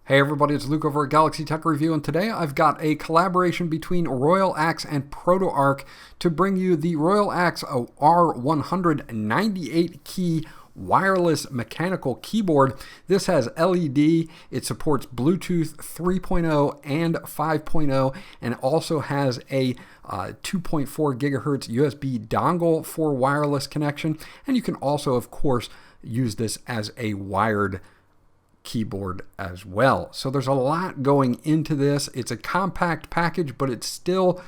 Hey everybody, it's Luke over at Galaxy Tech Review, and today I've got a collaboration between ROYALAXE and ProtoArc to bring you the ROYALAXE R100 98 key wireless mechanical keyboard. This has LED, it supports Bluetooth 3.0 and 5.0, and also has a 2.4 gigahertz USB dongle for wireless connection, and you can also, of course, use this as a wired keyboard as well. So there's a lot going into this. It's a compact package, but it still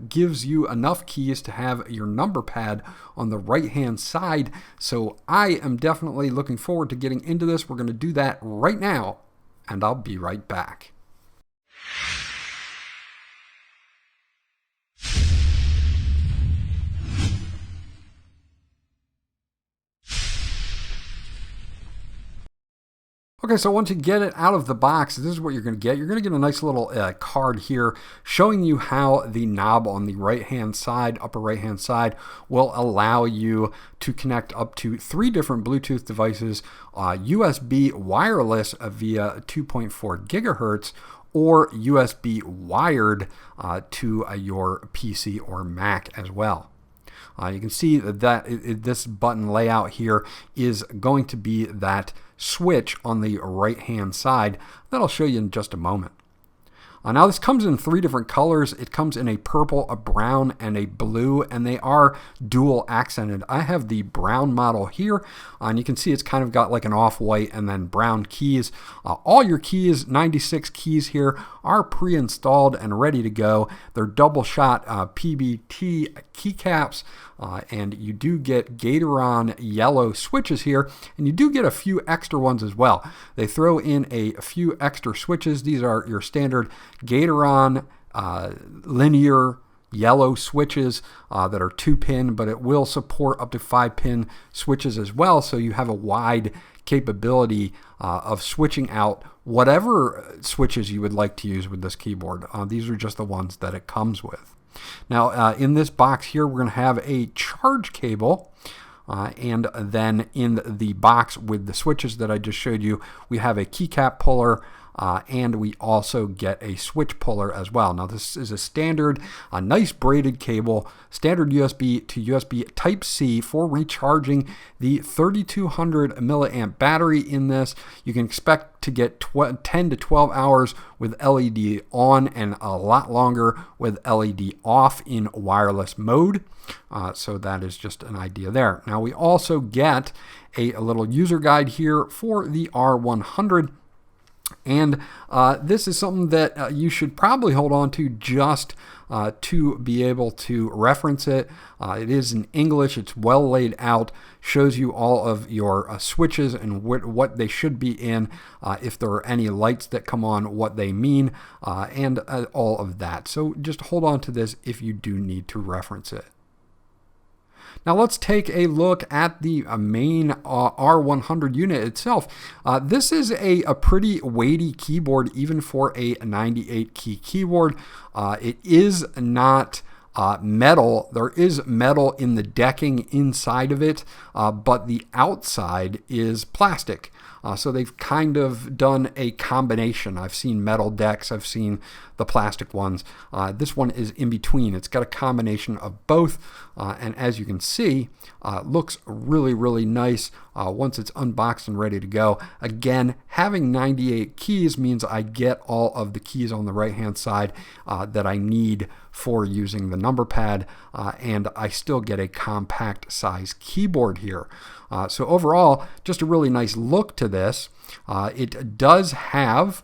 gives you enough keys to have your number pad on the right hand side. So I am definitely looking forward to getting into this. We're going to do that right now, and I'll be right back. Okay, so once you get it out of the box, this is what you're going to get. You're going to get a nice little card here showing you how the knob on the right-hand side, upper right-hand side, will allow you to connect up to 3 different Bluetooth devices, USB wireless via 2.4 gigahertz, or USB wired to your PC or Mac as well. You can see that this button layout here is going to be that switch on the right hand side that I'll show you in just a moment. Now this comes in 3 different colors. It comes in a purple, a brown, and a blue, and they are dual accented. I have the brown model here, and you can see it's kind of got like an off-white and then brown keys. All your keys, 96 keys here, are pre-installed and ready to go. They're double-shot PBT keycaps, and you do get Gateron yellow switches here, and you do get a few extra ones as well. They throw in a few extra switches. These are your standard Gateron linear yellow switches that are 2-pin, but it will support up to 5-pin switches as well, so you have a wide capability of switching out whatever switches you would like to use with this keyboard. These are just the ones that it comes with. Now in this box here we're going to have a charge cable, and then in the box with the switches that I just showed you, we have a keycap puller, and we also get a switch puller as well. Now this is a standard, nice braided cable, standard USB to USB Type-C for recharging the 3200 milliamp battery in this. You can expect to get 10 to 12 hours with LED on and a lot longer with LED off in wireless mode. So that is just an idea there. Now we also get a little user guide here for the R100. And this is something that you should probably hold on to just to be able to reference it. It is in English. It's well laid out, shows you all of your switches and what they should be in, if there are any lights that come on, what they mean, and all of that. So just hold on to this if you do need to reference it. Now let's take a look at the main R100 unit itself. This is a pretty weighty keyboard even for a 98 key keyboard. It is not metal. There is metal in the decking inside of it, but the outside is plastic. So they've kind of done a combination. I've seen metal decks, I've seen the plastic ones. This one is in between. It's got a combination of both, and as you can see, looks really, really nice once it's unboxed and ready to go. Again, having 98 keys means I get all of the keys on the right hand side that I need for using the number pad, and I still get a compact size keyboard here. So overall, just a really nice look to this. It does have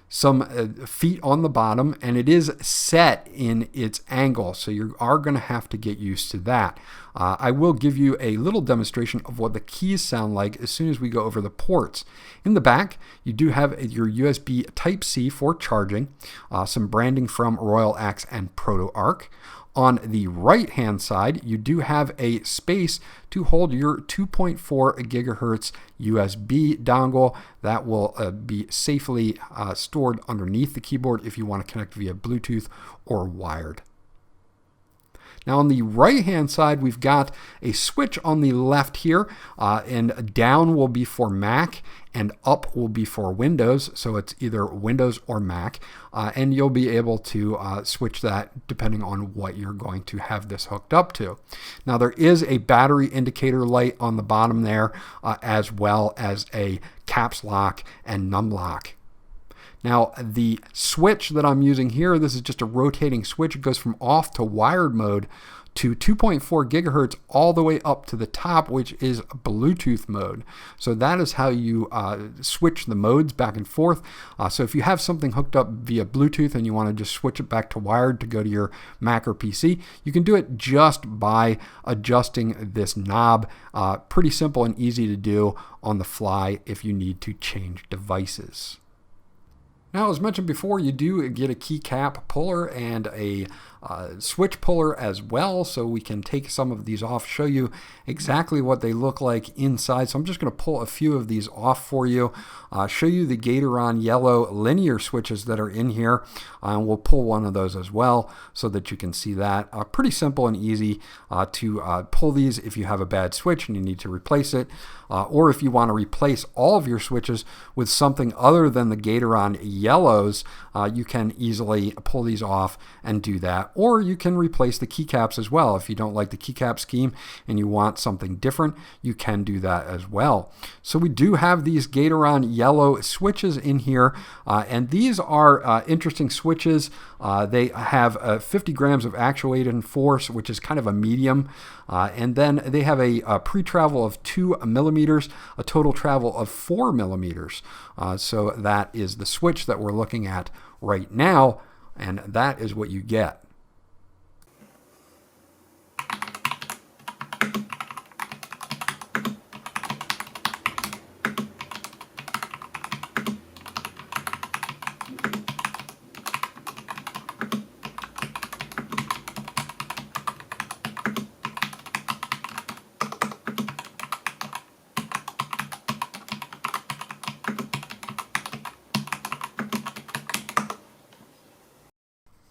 some feet on the bottom, and it is set in its angle, so you are going to have to get used to that. I will give you a little demonstration of what the keys sound like as soon as we go over the ports. In the back, you do have your USB Type-C for charging, some branding from ROYALAXE and ProtoArc. On the right hand side, you do have a space to hold your 2.4 gigahertz USB dongle that will be safely stored underneath the keyboard if you want to connect via Bluetooth or wired. Now on the right hand side, we've got a switch on the left here, and down will be for Mac and up will be for Windows. So it's either Windows or Mac, and you'll be able to switch that depending on what you're going to have this hooked up to. Now there is a battery indicator light on the bottom there, as well as a caps lock and num lock. Now the switch that I'm using here, this is just a rotating switch. It goes from off to wired mode to 2.4 gigahertz all the way up to the top, which is Bluetooth mode. So that is how you switch the modes back and forth. So if you have something hooked up via Bluetooth and you want to just switch it back to wired to go to your Mac or PC, you can do it just by adjusting this knob. Pretty simple and easy to do on the fly if you need to change devices. Now, as mentioned before, you do get a keycap puller and a switch puller as well, so we can take some of these off, show you exactly what they look like inside. So I'm just going to pull a few of these off for you, show you the Gateron yellow linear switches that are in here, and we'll pull one of those as well so that you can see that. Pretty simple and easy to pull these if you have a bad switch and you need to replace it, or if you want to replace all of your switches with something other than the Gateron yellows, you can easily pull these off and do that. Or you can replace the keycaps as well. If you don't like the keycap scheme and you want something different, you can do that as well. So we do have these Gateron yellow switches in here, and these are interesting switches. They have 50 grams of actuated force, which is kind of a medium, and then they have a pre-travel of 2 millimeters, a total travel of 4 millimeters. So that is the switch that we're looking at right now, and that is what you get.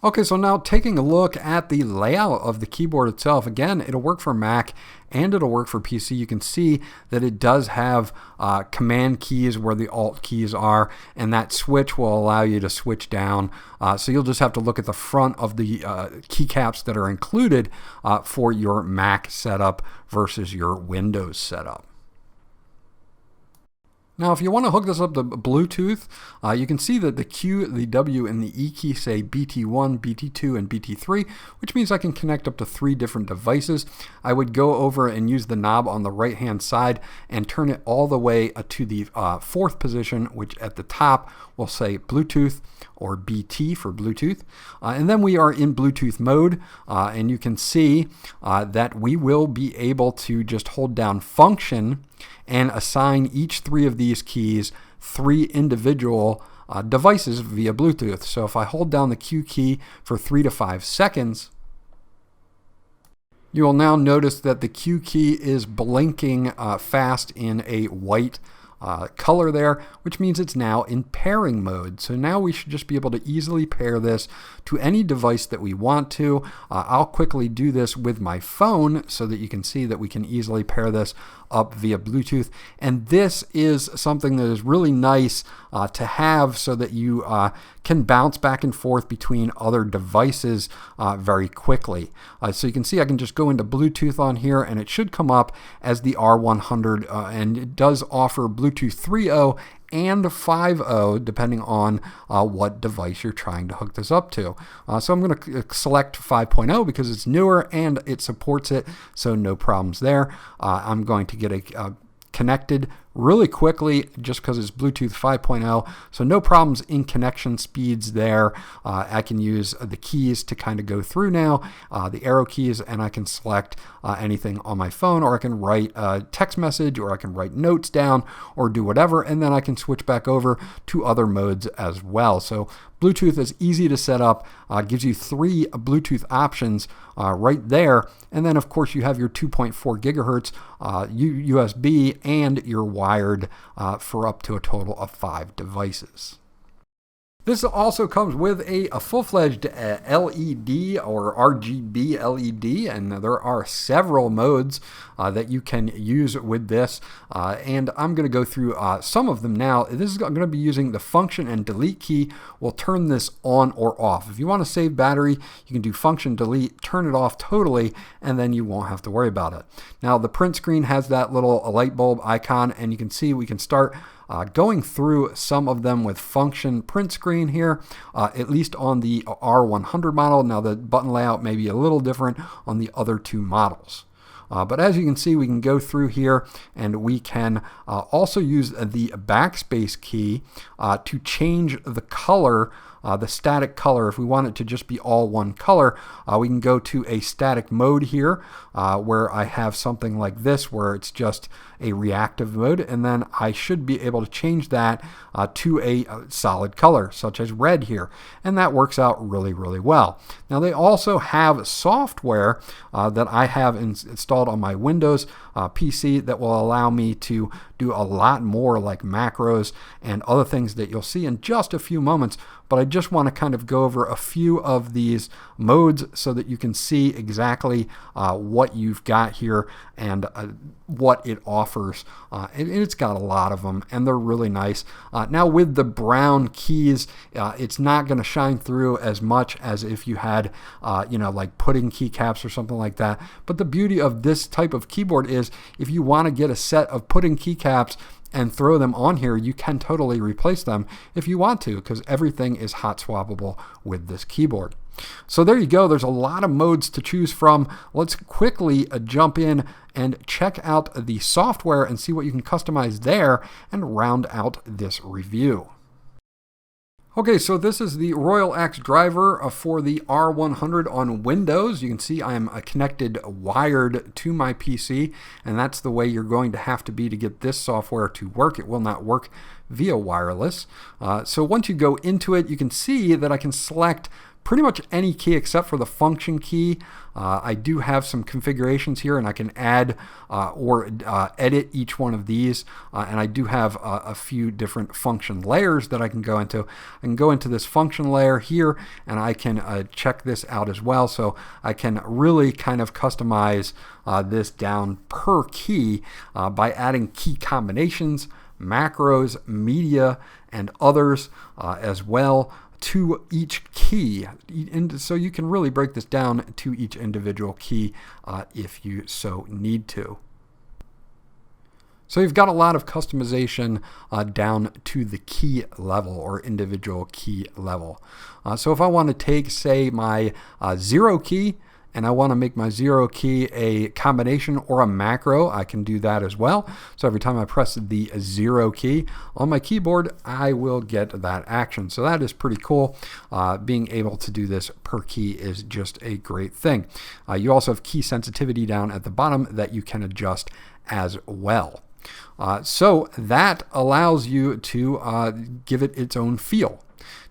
Okay, so now taking a look at the layout of the keyboard itself, again, it'll work for Mac and it'll work for PC. You can see that it does have command keys where the alt keys are, and that switch will allow you to switch down. So you'll just have to look at the front of the keycaps that are included for your Mac setup versus your Windows setup. Now, if you want to hook this up to Bluetooth, you can see that the Q, the W, and the E key say BT1, BT2, and BT3, which means I can connect up to 3 different devices. I would go over and use the knob on the right-hand side and turn it all the way to the 4th position, which at the top will say Bluetooth, or BT for Bluetooth. And then we are in Bluetooth mode, and you can see that we will be able to just hold down function and assign each 3 of these keys 3 individual devices via Bluetooth. So if I hold down the Q key for 3 to 5 seconds, you will now notice that the Q key is blinking fast in a white color there, which means it's now in pairing mode. So now we should just be able to easily pair this to any device that we want to. I'll quickly do this with my phone so that you can see that we can easily pair this up via Bluetooth. And this is something that is really nice to have so that you can bounce back and forth between other devices very quickly. So you can see I can just go into Bluetooth on here and it should come up as the R100, and it does offer Bluetooth 3.0 and 5.0 depending on what device you're trying to hook this up to. So I'm going to select 5.0 because it's newer and it supports it, so no problems there. I'm going to get a connected really quickly just because it's Bluetooth 5.0, so no problems in connection speeds there. I can use the keys to kind of go through now, the arrow keys, and I can select anything on my phone, or I can write a text message, or I can write notes down, or do whatever, and then I can switch back over to other modes as well. So Bluetooth is easy to set up, gives you 3 Bluetooth options right there, and then of course you have your 2.4 gigahertz USB and your wired for up to a total of 5 devices. This also comes with a full-fledged LED or RGB LED, and there are several modes that you can use with this, and I'm going to go through some of them now. This is going to be using the function and delete key. We'll turn this on or off. If you want to save battery, you can do function delete, turn it off totally, and then you won't have to worry about it. Now the print screen has that little light bulb icon, and you can see we can start going through some of them with function print screen here, at least on the R100 model. Now the button layout may be a little different on the other two models. But as you can see, we can go through here and we can also use the backspace key to change the color, the static color. If we want it to just be all one color, we can go to a static mode here where I have something like this where it's just a reactive mode, and then I should be able to change that to a solid color such as red here, and that works out really well. Now they also have software that I have installed on my Windows PC that will allow me to do a lot more like macros and other things that you'll see in just a few moments, but I just want to kind of go over a few of these modes so that you can see exactly what you've got here and what it offers. And it's got a lot of them, and they're really nice. Now with the brown keys, it's not going to shine through as much as if you had, like pudding keycaps or something like that. But the beauty of this type of keyboard is if you want to get a set of pudding keycaps and throw them on here, you can totally replace them if you want to, because everything is hot swappable with this keyboard. So there you go. There's a lot of modes to choose from. Let's quickly jump in and check out the software and see what you can customize there and round out this review. Okay, so this is the ROYALAXE driver for the R100 on Windows. You can see I am connected wired to my PC, and that's the way you're going to have to be to get this software to work. It will not work via wireless. So once you go into it, you can see that I can select pretty much any key except for the function key. I do have some configurations here, and I can add or edit each one of these, and I do have a few different function layers that I can go into. I can go into this function layer here, and I can check this out as well, so I can really kind of customize this down per key by adding key combinations, macros, media, and others as well to each key, and so you can really break this down to each individual key if you so need to. So you've got a lot of customization down to the key level or individual key level. So if I want to take, say, my 0 key, and I want to make my 0 key a combination or a macro, I can do that as well. So every time I press the 0 key on my keyboard, I will get that action. So that is pretty cool. Being able to do this per key is just a great thing. You also have key sensitivity down at the bottom that you can adjust as well. So that allows you to give it its own feel.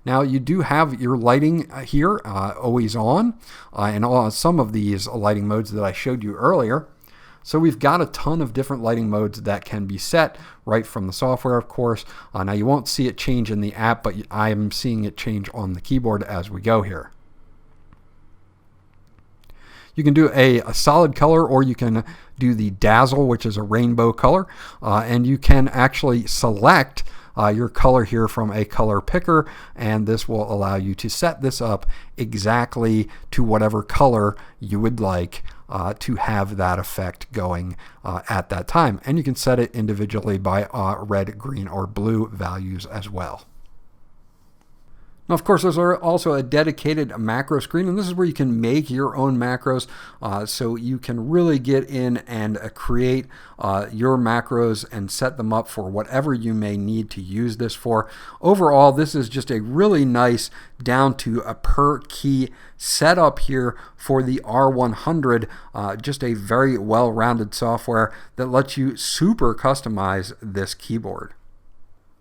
Now you do have your lighting here always on, and some of these lighting modes that I showed you earlier. So we've got a ton of different lighting modes that can be set right from the software, of course. Now you won't see it change in the app, but I am seeing it change on the keyboard as we go here. You can do a solid color, or you can do the dazzle, which is a rainbow color, and you can actually select your color here from a color picker, and this will allow you to set this up exactly to whatever color you would like to have that effect going at that time. And you can set it individually by red, green, or blue values as well. Now, of course, there's also a dedicated macro screen, and this is where you can make your own macros, so you can really get in and create your macros and set them up for whatever you may need to use this for. Overall, this is just a really nice down to a per key setup here for the R100, just a very well-rounded software that lets you super customize this keyboard.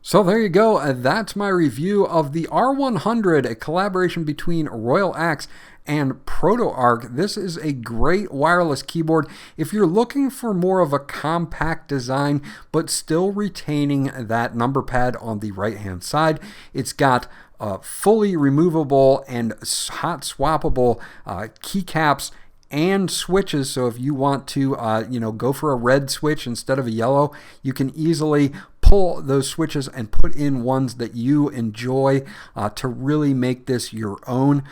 So there you go. That's my review of the R100, a collaboration between ROYALAXE and ProtoArc. This is a great wireless keyboard if you're looking for more of a compact design but still retaining that number pad on the right hand side. It's got fully removable and hot swappable keycaps and switches, so if you want to go for a red switch instead of a yellow, you can easily pull those switches and put in ones that you enjoy to really make this your own.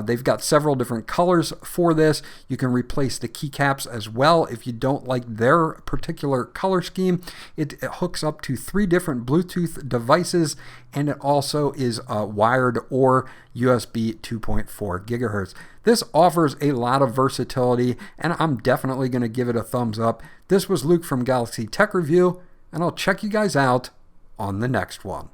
They've got several different colors for this. You can replace the keycaps as well if you don't like their particular color scheme. It hooks up to 3 different Bluetooth devices, and it also is wired or USB 2.4 gigahertz. This offers a lot of versatility, and I'm definitely going to give it a thumbs up. This was Luke from Galaxy Tech Review, and I'll check you guys out on the next one.